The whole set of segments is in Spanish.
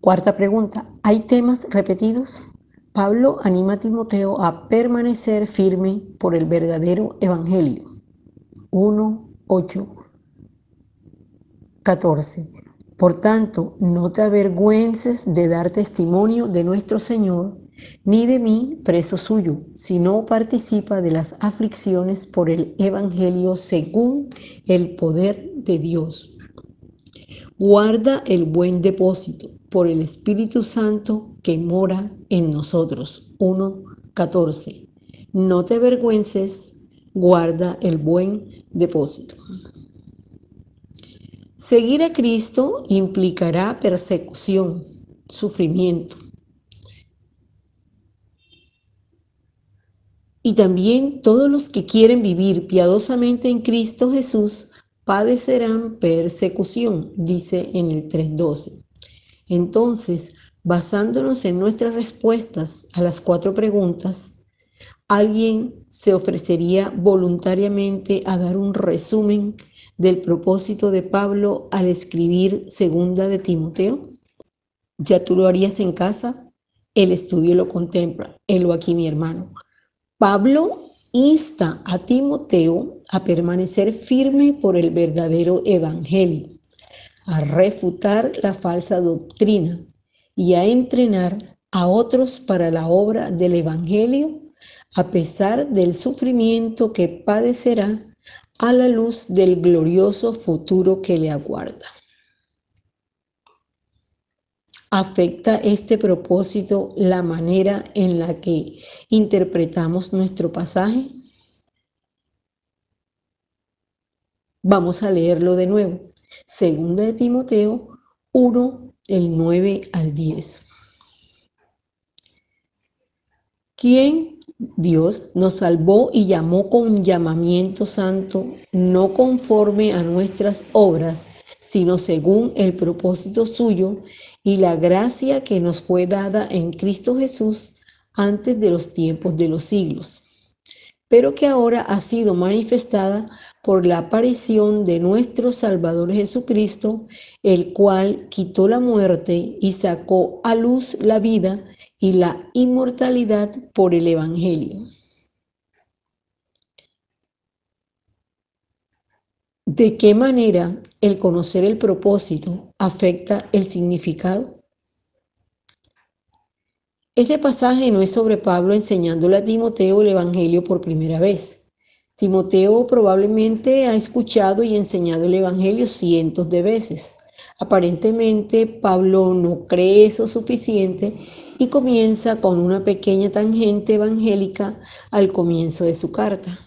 Cuarta pregunta. ¿Hay temas repetidos? Pablo anima a Timoteo a permanecer firme por el verdadero evangelio. 1, 8, 14. Por tanto, no te avergüences de dar testimonio de nuestro Señor, ni de mí, preso suyo, sino participa de las aflicciones por el evangelio según el poder de Dios. Guarda el buen depósito por el Espíritu Santo que mora en nosotros. 1:14. No te avergüences, guarda el buen depósito. Seguir a Cristo implicará persecución, sufrimiento. Y también todos los que quieren vivir piadosamente en Cristo Jesús padecerán persecución, dice en el 3:12. Entonces, basándonos en nuestras respuestas a las 4 preguntas, ¿alguien se ofrecería voluntariamente a dar un resumen del propósito de Pablo al escribir Segunda de Timoteo? ¿Ya tú lo harías en casa? El estudio lo contempla. Helo aquí, mi hermano. Pablo insta a Timoteo a permanecer firme por el verdadero evangelio, a refutar la falsa doctrina y a entrenar a otros para la obra del evangelio, a pesar del sufrimiento que padecerá a la luz del glorioso futuro que le aguarda. ¿Afecta este propósito la manera en la que interpretamos nuestro pasaje? Vamos a leerlo de nuevo. Segunda de Timoteo 1, el 9 al 10. ¿Quién? Dios nos salvó y llamó con llamamiento santo, no conforme a nuestras obras, sino según el propósito suyo y la gracia que nos fue dada en Cristo Jesús antes de los tiempos de los siglos, pero que ahora ha sido manifestada por la aparición de nuestro Salvador Jesucristo, el cual quitó la muerte y sacó a luz la vida y la inmortalidad por el evangelio. ¿De qué manera el conocer el propósito afecta el significado? Este pasaje no es sobre Pablo enseñándole a Timoteo el evangelio por primera vez. Timoteo probablemente ha escuchado y enseñado el evangelio cientos de veces. Aparentemente, Pablo no cree eso suficiente y comienza con una pequeña tangente evangélica al comienzo de su carta.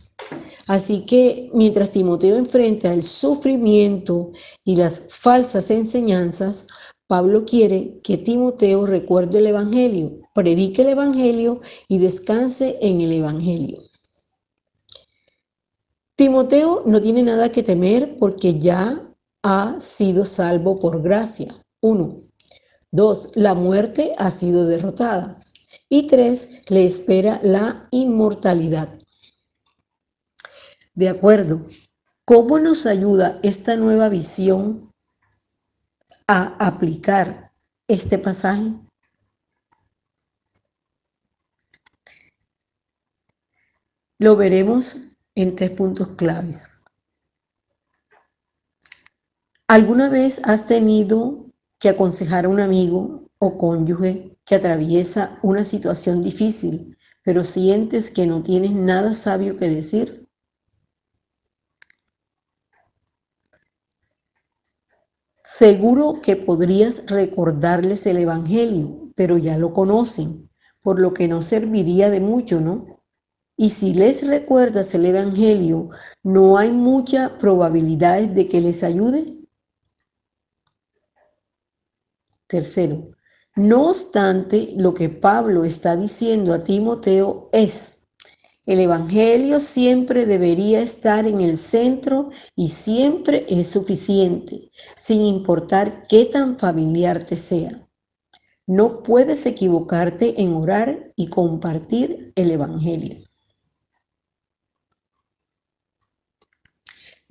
Así que mientras Timoteo enfrenta el sufrimiento y las falsas enseñanzas, Pablo quiere que Timoteo recuerde el evangelio, predique el evangelio y descanse en el evangelio. Timoteo no tiene nada que temer porque ya ha sido salvo por gracia. 1. 2. La muerte ha sido derrotada. Y 3. Le espera la inmortalidad. De acuerdo, ¿cómo nos ayuda esta nueva visión a aplicar este pasaje? Lo veremos en 3 puntos claves. ¿Alguna vez has tenido que aconsejar a un amigo o cónyuge que atraviesa una situación difícil, pero sientes que no tienes nada sabio que decir? Seguro que podrías recordarles el evangelio, pero ya lo conocen, por lo que no serviría de mucho, ¿no? Y si les recuerdas el evangelio, ¿no hay mucha probabilidad de que les ayude? Tercero, no obstante, lo que Pablo está diciendo a Timoteo es: el evangelio siempre debería estar en el centro y siempre es suficiente, sin importar qué tan familiar te sea. No puedes equivocarte en orar y compartir el evangelio.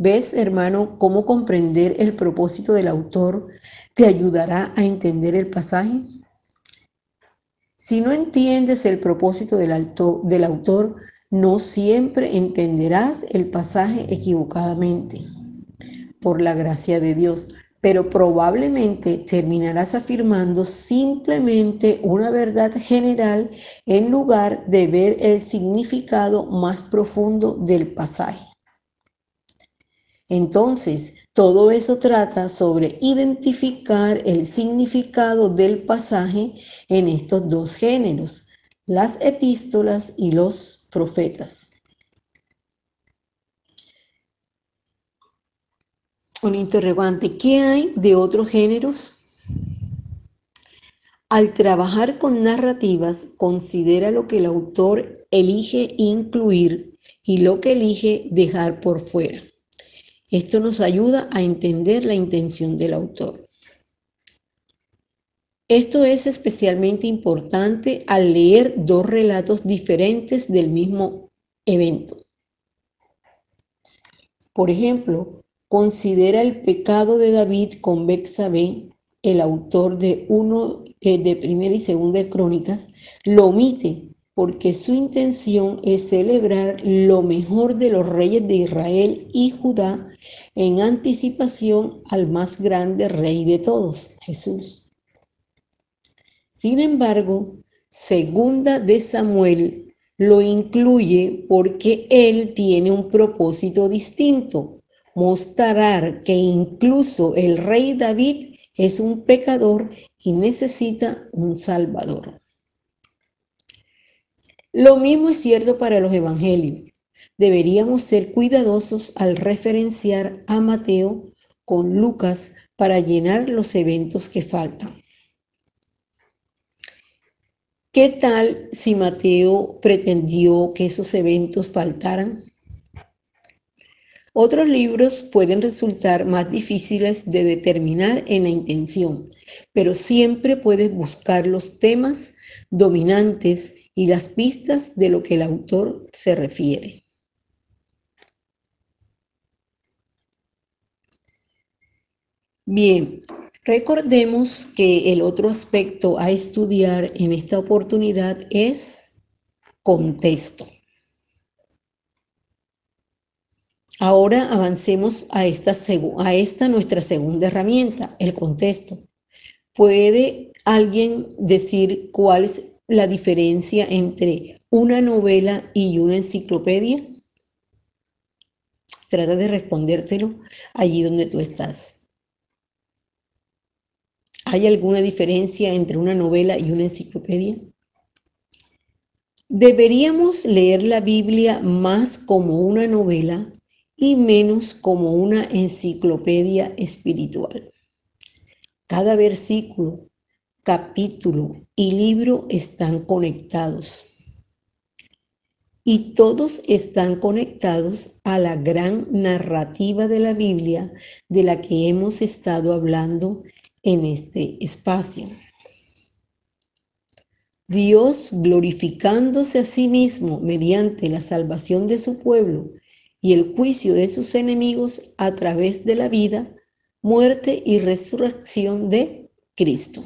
¿Ves, hermano, cómo comprender el propósito del autor te ayudará a entender el pasaje? Si no entiendes el propósito del autor, no siempre entenderás el pasaje equivocadamente, por la gracia de Dios, pero probablemente terminarás afirmando simplemente una verdad general en lugar de ver el significado más profundo del pasaje. Entonces, todo eso trata sobre identificar el significado del pasaje en estos dos géneros, las epístolas y los profetas. Un interrogante, ¿qué hay de otros géneros? Al trabajar con narrativas, considera lo que el autor elige incluir y lo que elige dejar por fuera. Esto nos ayuda a entender la intención del autor. Esto es especialmente importante al leer dos relatos diferentes del mismo evento. Por ejemplo, considera el pecado de David con Betsabé. El autor de Primera y Segunda de Crónicas lo omite porque su intención es celebrar lo mejor de los reyes de Israel y Judá en anticipación al más grande rey de todos, Jesús. Sin embargo, Segunda de Samuel lo incluye porque él tiene un propósito distinto: mostrar que incluso el rey David es un pecador y necesita un Salvador. Lo mismo es cierto para los evangelios. Deberíamos ser cuidadosos al referenciar a Mateo con Lucas para llenar los eventos que faltan. ¿Qué tal si Mateo pretendió que esos eventos faltaran? Otros libros pueden resultar más difíciles de determinar en la intención, pero siempre puedes buscar los temas dominantes y las pistas de lo que el autor se refiere. Bien, recordemos que el otro aspecto a estudiar en esta oportunidad es contexto. Ahora avancemos a esta nuestra segunda herramienta, el contexto. ¿Puede alguien decir cuál es la diferencia entre una novela y una enciclopedia? Trata de respondértelo allí donde tú estás. ¿Hay alguna diferencia entre una novela y una enciclopedia? Deberíamos leer la Biblia más como una novela y menos como una enciclopedia espiritual. Cada versículo, capítulo y libro están conectados. Y todos están conectados a la gran narrativa de la Biblia de la que hemos estado hablando en este espacio. Dios, glorificándose a sí mismo mediante la salvación de su pueblo y el juicio de sus enemigos a través de la vida, muerte y resurrección de Cristo.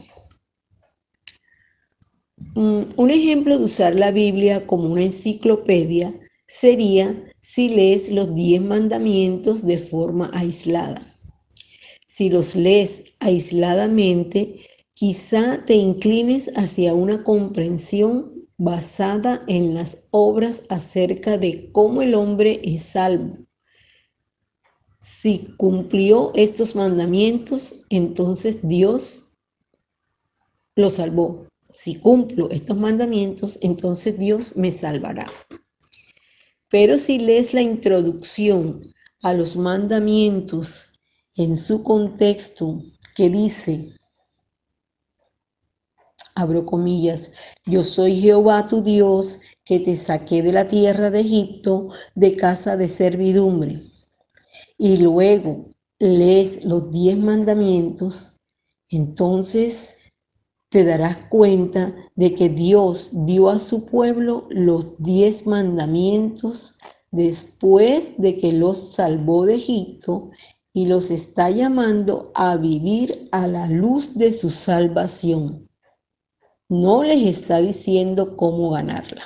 Un ejemplo de usar la Biblia como una enciclopedia sería si lees los 10 mandamientos de forma aislada. Si los lees aisladamente, quizá te inclines hacia una comprensión basada en las obras acerca de cómo el hombre es salvo. Si cumplió estos mandamientos, entonces Dios lo salvó. Si cumplo estos mandamientos, entonces Dios me salvará. Pero si lees la introducción a los mandamientos en su contexto, que dice, abro comillas, yo soy Jehová tu Dios, que te saqué de la tierra de Egipto, de casa de servidumbre. Y luego lees los 10 mandamientos, entonces te darás cuenta de que Dios dio a su pueblo los 10 mandamientos después de que los salvó de Egipto y los está llamando a vivir a la luz de su salvación. No les está diciendo cómo ganarla.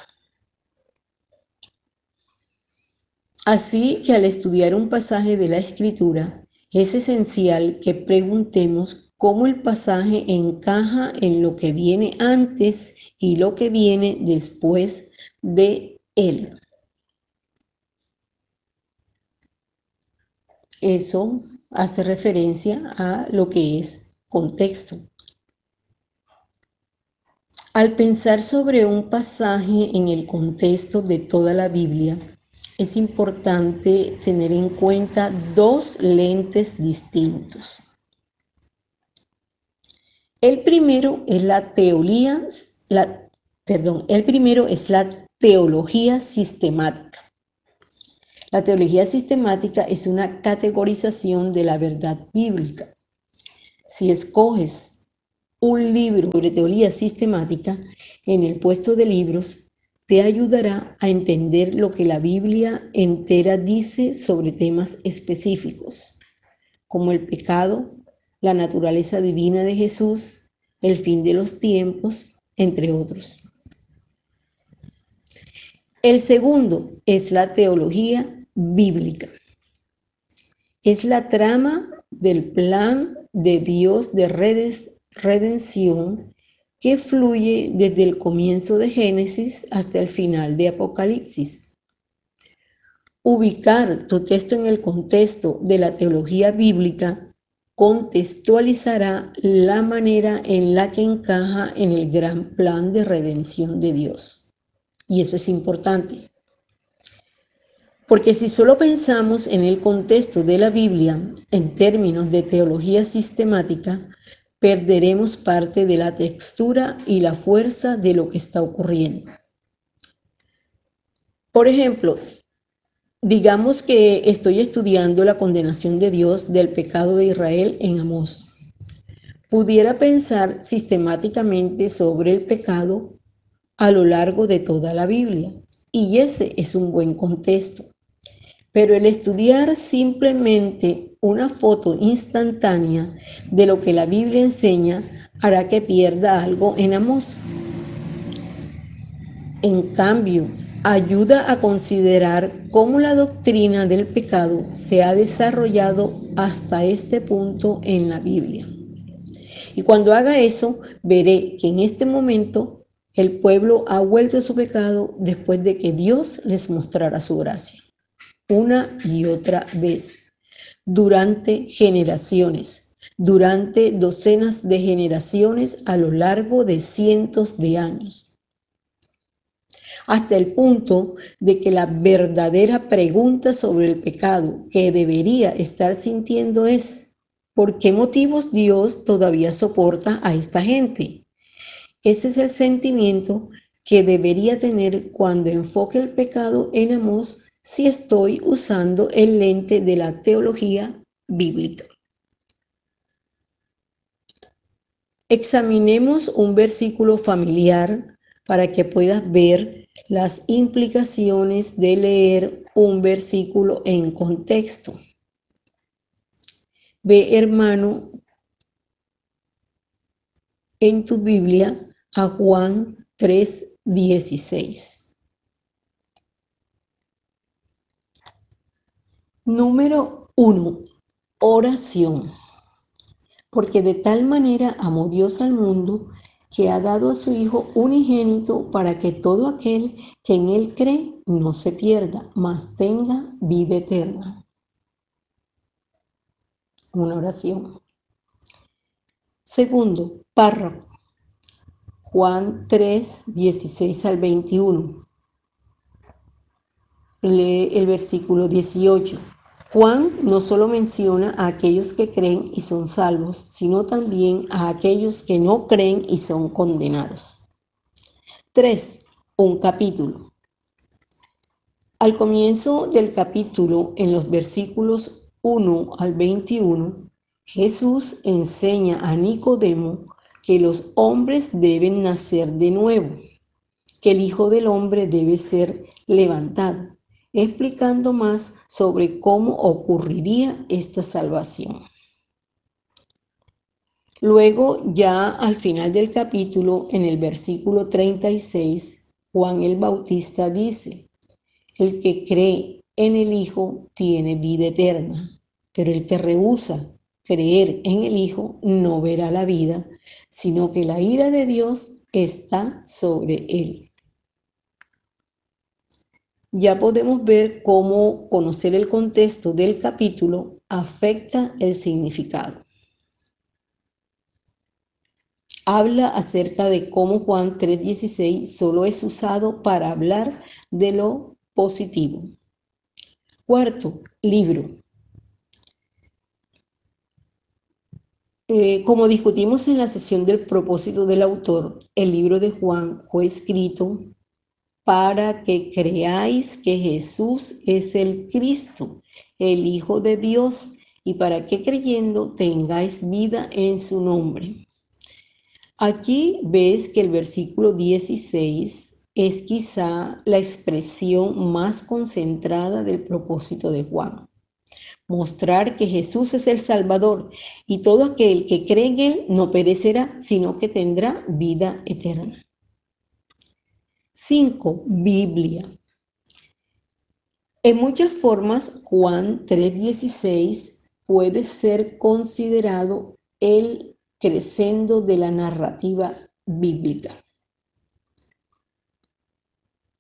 Así que al estudiar un pasaje de la Escritura, es esencial que preguntemos cómo el pasaje encaja en lo que viene antes y lo que viene después de él. Eso hace referencia a lo que es contexto. Al pensar sobre un pasaje en el contexto de toda la Biblia, es importante tener en cuenta dos lentes distintos. El primero es la teología sistemática. La teología sistemática es una categorización de la verdad bíblica. Si escoges un libro sobre teología sistemática, en el puesto de libros te ayudará a entender lo que la Biblia entera dice sobre temas específicos, como el pecado, la naturaleza divina de Jesús, el fin de los tiempos, entre otros. El segundo es la teología bíblica. Es la trama del plan de Dios de redención que fluye desde el comienzo de Génesis hasta el final de Apocalipsis. Ubicar tu texto en el contexto de la teología bíblica contextualizará la manera en la que encaja en el gran plan de redención de Dios. Y eso es importante. Porque si solo pensamos en el contexto de la Biblia en términos de teología sistemática, perderemos parte de la textura y la fuerza de lo que está ocurriendo. Por ejemplo, digamos que estoy estudiando la condenación de Dios del pecado de Israel en Amós. Pudiera pensar sistemáticamente sobre el pecado a lo largo de toda la Biblia, y ese es un buen contexto. Pero el estudiar simplemente una foto instantánea de lo que la Biblia enseña hará que pierda algo en Amós. En cambio, ayuda a considerar cómo la doctrina del pecado se ha desarrollado hasta este punto en la Biblia. Y cuando haga eso, veré que en este momento el pueblo ha vuelto a su pecado después de que Dios les mostrara su gracia. Una y otra vez, durante generaciones, durante docenas de generaciones a lo largo de cientos de años, hasta el punto de que la verdadera pregunta sobre el pecado que debería estar sintiendo es: ¿por qué motivos Dios todavía soporta a esta gente? Ese es el sentimiento que debería tener cuando enfoque el pecado en Amós, si estoy usando el lente de la teología bíblica. Examinemos un versículo familiar para que puedas ver las implicaciones de leer un versículo en contexto. Ve, hermano, en tu Biblia a Juan 3:16. Número 1. Oración. Porque de tal manera amó Dios al mundo que ha dado a su Hijo unigénito para que todo aquel que en Él cree no se pierda, mas tenga vida eterna. Una oración. Segundo párrafo. Juan 3:16 al 21. Lee el versículo 18. Juan no solo menciona a aquellos que creen y son salvos, sino también a aquellos que no creen y son condenados. 3. Un capítulo. Al comienzo del capítulo, en los versículos 1 al 21, Jesús enseña a Nicodemo que los hombres deben nacer de nuevo, que el Hijo del Hombre debe ser levantado explicando más sobre cómo ocurriría esta salvación. Luego, ya al final del capítulo, en el versículo 36, Juan el Bautista dice: el que cree en el Hijo tiene vida eterna, pero el que rehúsa creer en el Hijo no verá la vida, sino que la ira de Dios está sobre él. Ya podemos ver cómo conocer el contexto del capítulo afecta el significado. Habla acerca de cómo Juan 3:16 solo es usado para hablar de lo positivo. Cuarto, libro. Como discutimos en la sesión del propósito del autor, el libro de Juan fue escrito para que creáis que Jesús es el Cristo, el Hijo de Dios, y para que creyendo tengáis vida en su nombre. Aquí ves que el versículo 16 es quizá la expresión más concentrada del propósito de Juan. Mostrar que Jesús es el Salvador y todo aquel que cree en Él no perecerá, sino que tendrá vida eterna. 5. Biblia. En muchas formas, Juan 3:16 puede ser considerado el crescendo de la narrativa bíblica.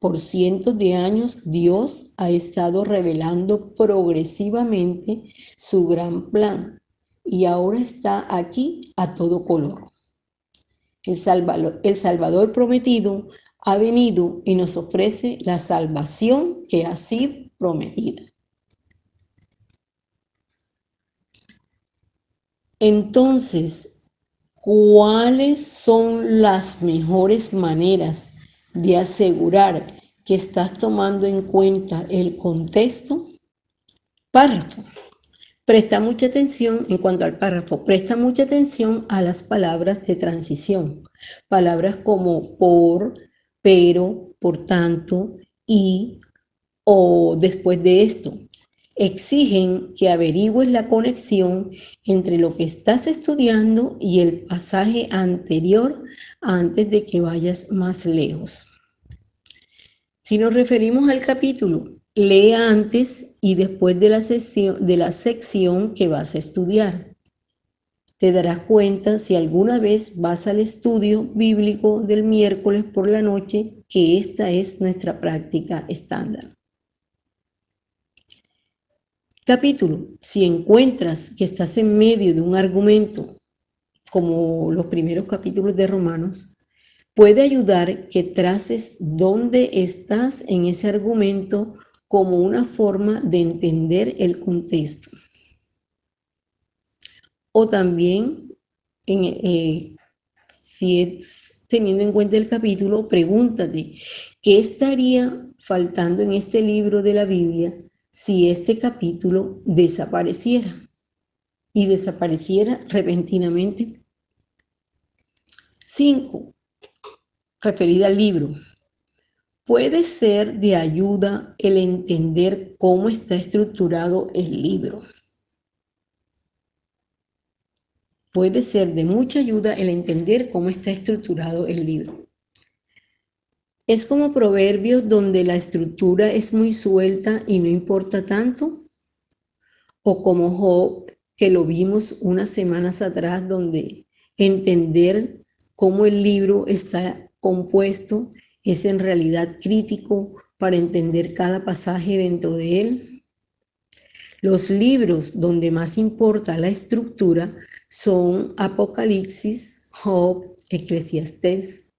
Por cientos de años, Dios ha estado revelando progresivamente su gran plan y ahora está aquí a todo color. El Salvador prometido ha venido y nos ofrece la salvación que ha sido prometida. Entonces, ¿cuáles son las mejores maneras de asegurar que estás tomando en cuenta el contexto? Párrafo. Presta mucha atención en cuanto al párrafo. Presta mucha atención a las palabras de transición. Palabras como por, pero, por tanto, y, o después de esto. Exigen que averigües la conexión entre lo que estás estudiando y el pasaje anterior antes de que vayas más lejos. Si nos referimos al capítulo, lea antes y después de la sección que vas a estudiar. Te darás cuenta si alguna vez vas al estudio bíblico del miércoles por la noche que esta es nuestra práctica estándar. Capítulo. Si encuentras que estás en medio de un argumento, como los primeros capítulos de Romanos, puede ayudar que traces dónde estás en ese argumento como una forma de entender el contexto. O también, si es teniendo en cuenta el capítulo, pregúntate, ¿qué estaría faltando en este libro de la Biblia si este capítulo desapareciera? Y desapareciera repentinamente. 5. Referida al libro. Puede ser de ayuda el entender cómo está estructurado el libro. Puede ser de mucha ayuda el entender cómo está estructurado el libro. Es como Proverbios donde la estructura es muy suelta y no importa tanto. O como Job, que lo vimos unas semanas atrás, donde entender cómo el libro está compuesto es en realidad crítico para entender cada pasaje dentro de él. Los libros donde más importa la estructura son Apocalipsis, Job, Eclesiastés.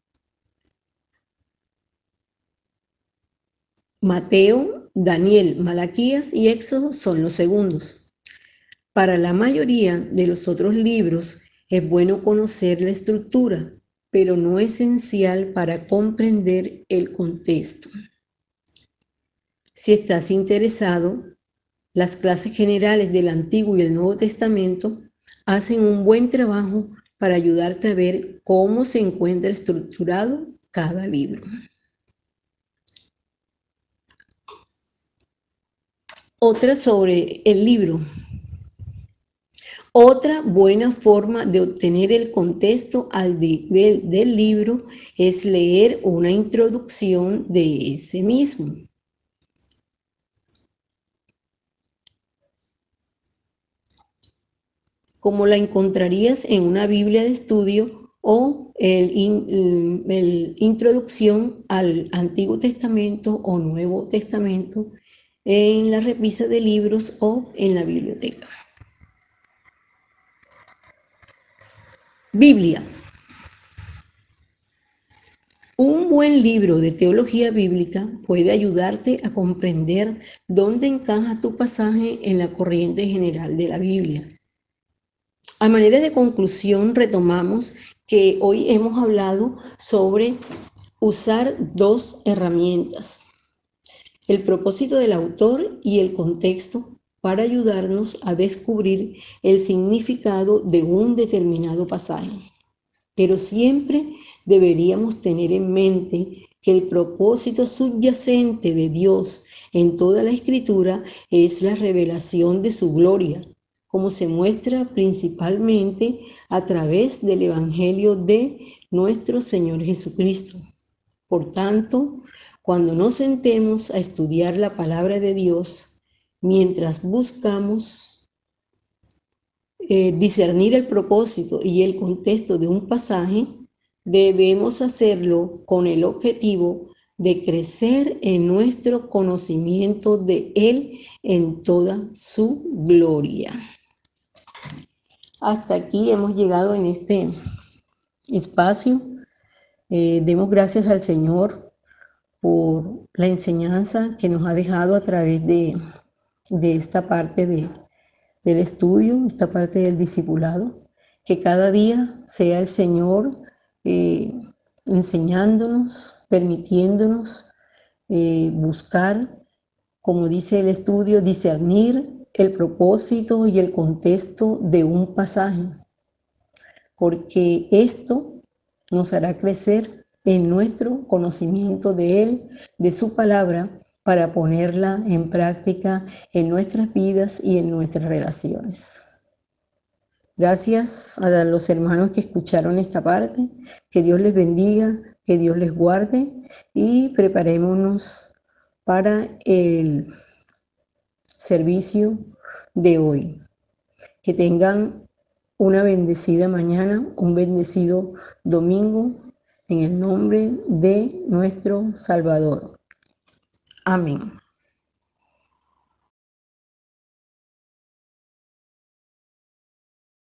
Mateo, Daniel, Malaquías y Éxodo son los segundos. Para la mayoría de los otros libros es bueno conocer la estructura, pero no esencial para comprender el contexto. Si estás interesado, las clases generales del Antiguo y el Nuevo Testamento hacen un buen trabajo para ayudarte a ver cómo se encuentra estructurado cada libro. Otra sobre el libro. Otra buena forma de obtener el contexto al nivel del libro es leer una introducción de ese mismo. Como la encontrarías en una Biblia de estudio o el introducción al Antiguo Testamento o Nuevo Testamento en la repisa de libros o en la biblioteca. Biblia. Un buen libro de teología bíblica puede ayudarte a comprender dónde encaja tu pasaje en la corriente general de la Biblia. A manera de conclusión, retomamos que hoy hemos hablado sobre usar dos herramientas: el propósito del autor y el contexto, para ayudarnos a descubrir el significado de un determinado pasaje. Pero siempre deberíamos tener en mente que el propósito subyacente de Dios en toda la Escritura es la revelación de su gloria, como se muestra principalmente a través del Evangelio de nuestro Señor Jesucristo. Por tanto, cuando nos sentemos a estudiar la palabra de Dios, mientras buscamos discernir el propósito y el contexto de un pasaje, debemos hacerlo con el objetivo de crecer en nuestro conocimiento de Él en toda su gloria. Hasta aquí hemos llegado en este espacio. Demos gracias al Señor por la enseñanza que nos ha dejado a través de esta parte del estudio, esta parte del discipulado. Que cada día sea el Señor enseñándonos, permitiéndonos buscar, como dice el estudio, discernir el propósito y el contexto de un pasaje, porque esto nos hará crecer en nuestro conocimiento de Él, de su palabra, para ponerla en práctica en nuestras vidas y en nuestras relaciones. Gracias a los hermanos que escucharon esta parte. Que Dios les bendiga, que Dios les guarde, y preparémonos para el servicio de hoy. Que tengan una bendecida mañana, un bendecido domingo, en el nombre de nuestro Salvador. Amén.